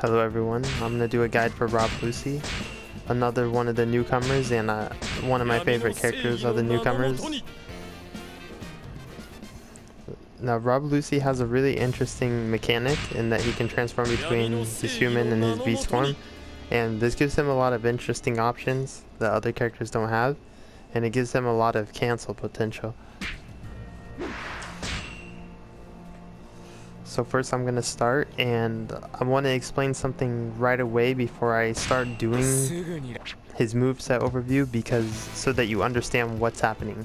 Hello everyone, I'm gonna do a guide for Rob Lucci, another one of the newcomers and one of my favorite characters of the newcomers. Now Rob Lucci has a really interesting mechanic in that he can transform between his human and his beast form, and this gives him a lot of interesting options that other characters don't have, and it gives him a lot of cancel potential. So first I'm going to start, and I want to explain something right away before I start doing his moveset overview, because so that you understand what's happening.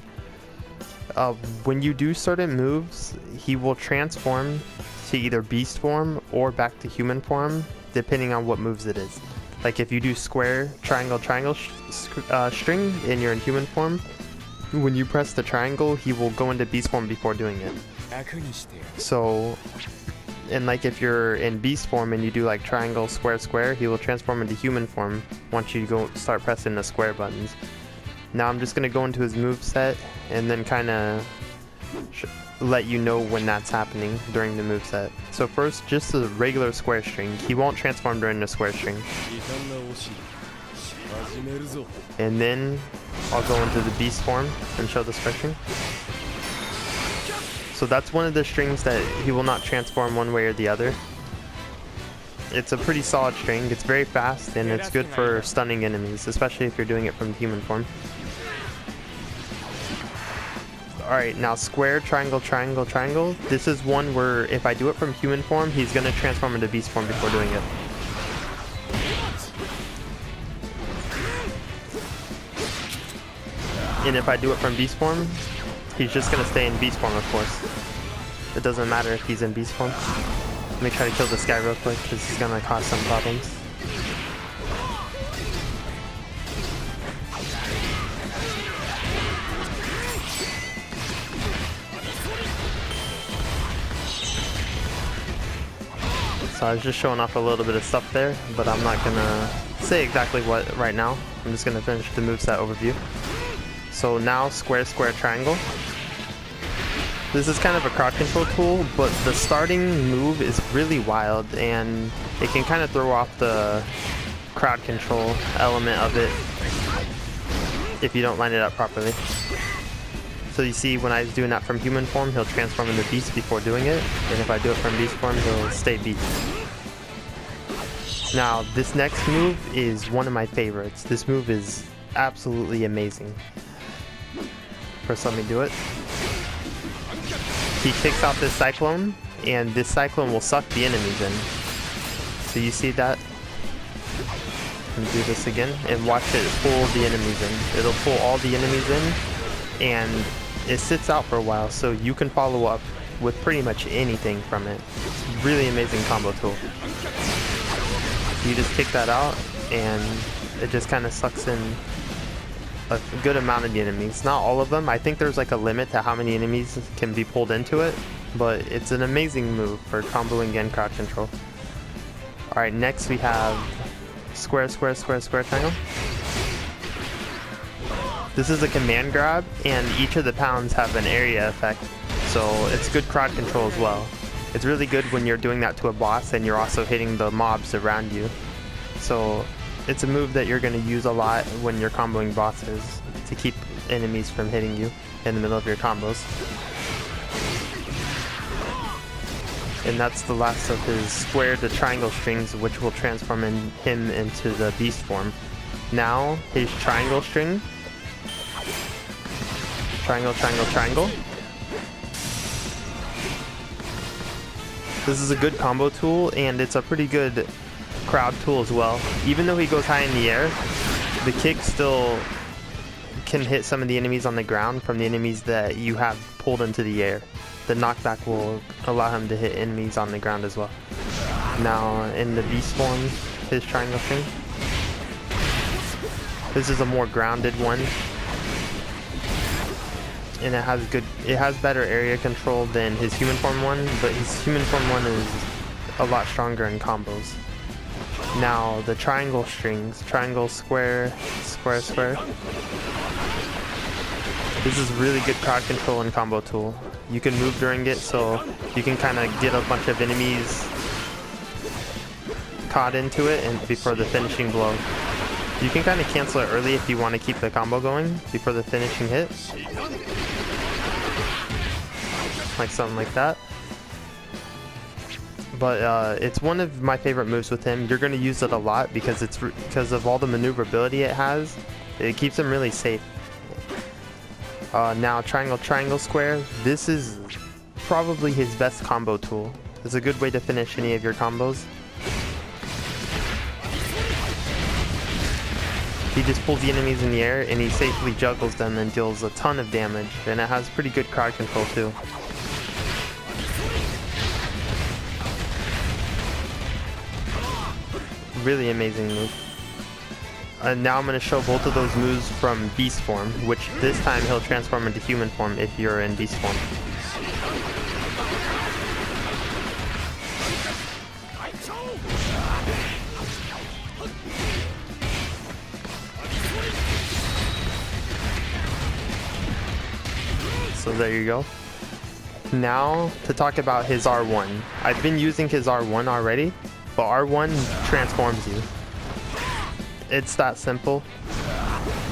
When you do certain moves, he will transform to either beast form or back to human form, depending on what moves it is. Like if you do square, triangle, triangle string and you're in human form, when you press the triangle, he will go into beast form before doing it. So, and like if you're in beast form and you do like triangle, square, square, he will transform into human form once you go start pressing the square buttons. Now I'm just going to go into his moveset and then kind of let you know when that's happening during the moveset. So first, just the regular square string. He won't transform during the square string. And then I'll go into the beast form and show the square string. So that's one of the strings that he will not transform one way or the other. It's a pretty solid string, it's very fast, and it's good for stunning enemies, especially if you're doing it from human form. Alright, now square, triangle, triangle, triangle. This is one where if I do it from human form, he's going to transform into beast form before doing it. And if I do it from beast form, he's just going to stay in beast form, of course. It doesn't matter if he's in beast form. Let me try to kill this guy real quick because he's going to cause some problems. So I was just showing off a little bit of stuff there, but I'm not going to say exactly what right now. I'm just going to finish the moveset overview. So now square, square, triangle. This is kind of a crowd control tool, but the starting move is really wild and it can kind of throw off the crowd control element of it if you don't line it up properly. So you see when I was doing that from human form, he'll transform into beast before doing it, and if I do it from beast form, he'll stay beast. Now this next move is one of my favorites. This move is absolutely amazing. First let me do it. He kicks out this cyclone, and this cyclone will suck the enemies in. So you see that? Let me do this again, and watch it pull the enemies in. It'll pull all the enemies in, and it sits out for a while, so you can follow up with pretty much anything from it. It's a really amazing combo tool. You just kick that out, and it just kind of sucks in a good amount of the enemies. Not all of them. I think there's like a limit to how many enemies can be pulled into it, but it's an amazing move for comboing and crowd control. Alright, next we have square, square, square, square, triangle. This is a command grab, and each of the pounds have an area effect, so it's good crowd control as well. It's really good when you're doing that to a boss and you're also hitting the mobs around you. So it's a move that you're going to use a lot when you're comboing bosses to keep enemies from hitting you in the middle of your combos. And that's the last of his square to triangle strings, which will transform him into the beast form. Now his triangle string. Triangle, triangle, triangle. This is a good combo tool, and it's a pretty good crowd tool as well. Even though he goes high in the air, the kick still can hit some of the enemies on the ground from the enemies that you have pulled into the air. The knockback will allow him to hit enemies on the ground as well. Now in the beast form, his triangle string. This is a more grounded one, and it has better area control than his human form one, but his human form one is a lot stronger in combos. Now the triangle strings, triangle, square, square, square. This is really good crowd control and combo tool. You can move during it, so you can kind of get a bunch of enemies caught into it and before the finishing blow. You can kind of cancel it early if you want to keep the combo going before the finishing hit. Like something like that. But it's one of my favorite moves with him. You're going to use it a lot because because of all the maneuverability it has. It keeps him really safe. Now triangle, triangle, square. This is probably his best combo tool. It's a good way to finish any of your combos. He just pulls the enemies in the air and he safely juggles them and deals a ton of damage. And it has pretty good crowd control too. Really amazing move. And now I'm going to show both of those moves from beast form, which this time he'll transform into human form if you're in beast form. So there you go. Now to talk about his R1. I've been using his R1 already, but R1 transforms you. It's that simple.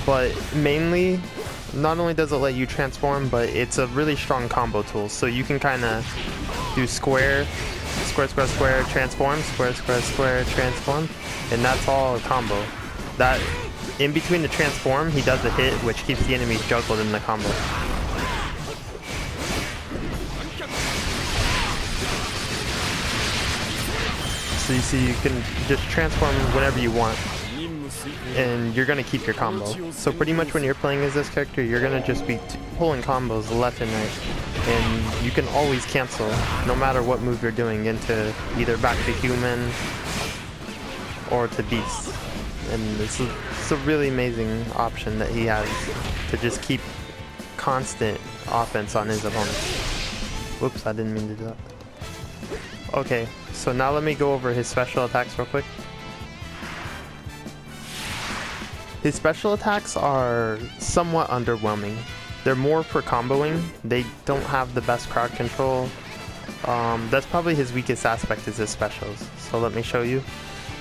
But mainly, not only does it let you transform, but it's a really strong combo tool. So you can kind of do square, square, square, square, transform, square, square, square, transform, and that's all a combo. That in between the transform, he does a hit which keeps the enemies juggled in the combo. So you see, you can just transform whenever you want, and you're gonna keep your combo. So pretty much when you're playing as this character, you're gonna just be pulling combos left and right, and you can always cancel no matter what move you're doing into either back to human or to beast. And it's a really amazing option that he has to just keep constant offense on his opponents. Whoops, I didn't mean to do that. Okay, so now let me go over his special attacks real quick. His special attacks are somewhat underwhelming. They're more for comboing. They don't have the best crowd control. That's probably his weakest aspect is his specials. So let me show you.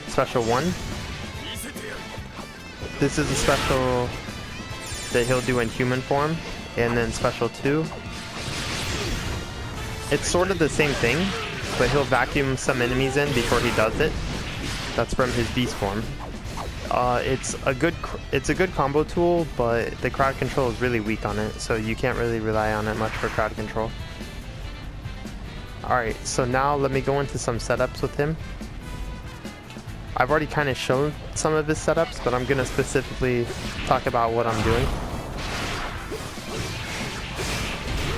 Special 1. This is a special that he'll do in human form. And then special 2. It's sort of the same thing, but he'll vacuum some enemies in before he does it. That's from his beast form. It's a good combo tool, but the crowd control is really weak on it, so you can't really rely on it much for crowd control. Alright, so now let me go into some setups with him. I've already kind of shown some of his setups, but I'm going to specifically talk about what I'm doing.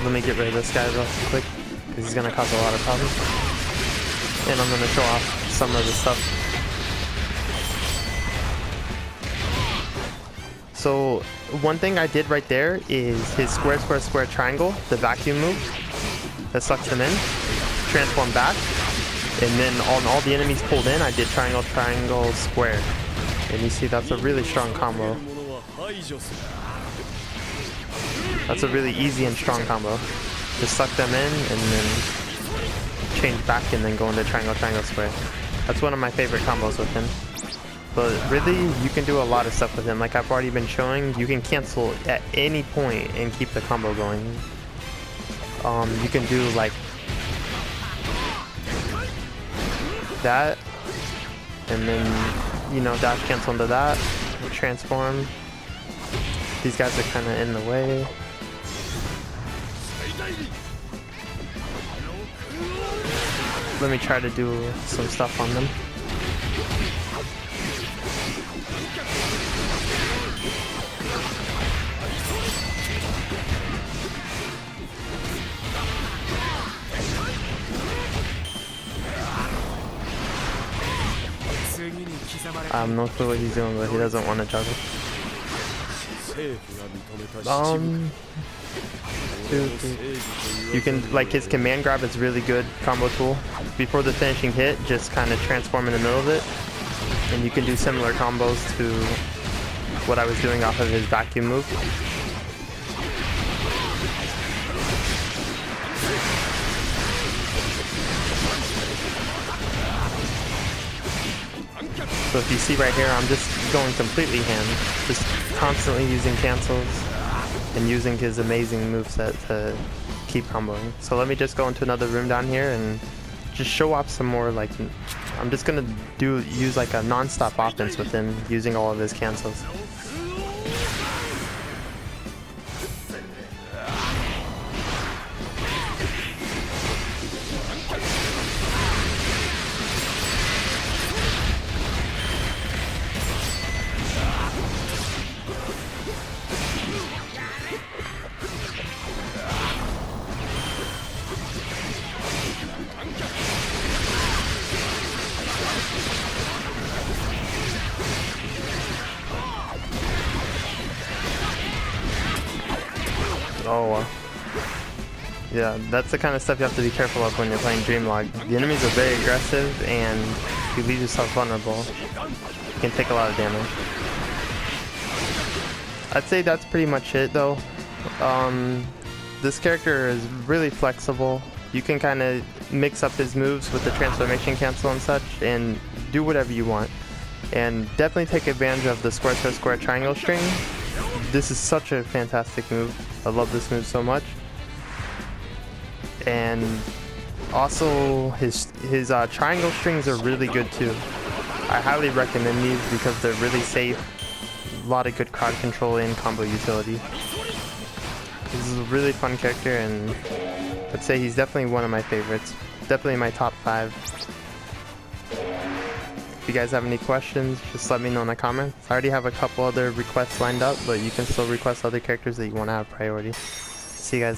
Let me get rid of this guy real quick, because he's going to cause a lot of problems. And I'm going to show off some of the stuff. So one thing I did right there is his square, square, square, triangle, the vacuum move that sucks them in, transform back, and then on all the enemies pulled in, I did triangle, triangle, square. And you see that's a really strong combo. That's a really easy and strong combo. Just suck them in and then change back and then go into triangle, triangle, square. That's one of my favorite combos with him. But really, you can do a lot of stuff with him. Like I've already been showing, you can cancel at any point and keep the combo going. You can do like that, and then, you know, dash cancel into that, transform. These guys are kind of in the way. Let me try to do some stuff on them. I have no clue what he's doing, but he doesn't want to juggle. You can, like, his command grab is really good combo tool. Before the finishing hit, just kind of transform in the middle of it. And you can do similar combos to what I was doing off of his vacuum move. So if you see right here, I'm just going completely ham, just constantly using cancels and using his amazing moveset to keep comboing. So let me just go into another room down here and just show off some more, like, I'm just gonna use like a non-stop offense with him using all of his cancels. Oh, yeah, that's the kind of stuff you have to be careful of when you're playing Dreamlog. The enemies are very aggressive, and if you leave yourself vulnerable, you can take a lot of damage. I'd say that's pretty much it, though. This character is really flexible. You can kind of mix up his moves with the transformation cancel and such, and do whatever you want. And definitely take advantage of the square square square triangle string. This is such a fantastic move. I love this move so much. And also his triangle strings are really good too. I highly recommend these because they're really safe. A lot of good crowd control and combo utility. This is a really fun character, and I'd say he's definitely one of my favorites. Definitely my top 5. If you guys have any questions, just let me know in the comments. I already have a couple other requests lined up, but you can still request other characters that you want to have priority. See you guys.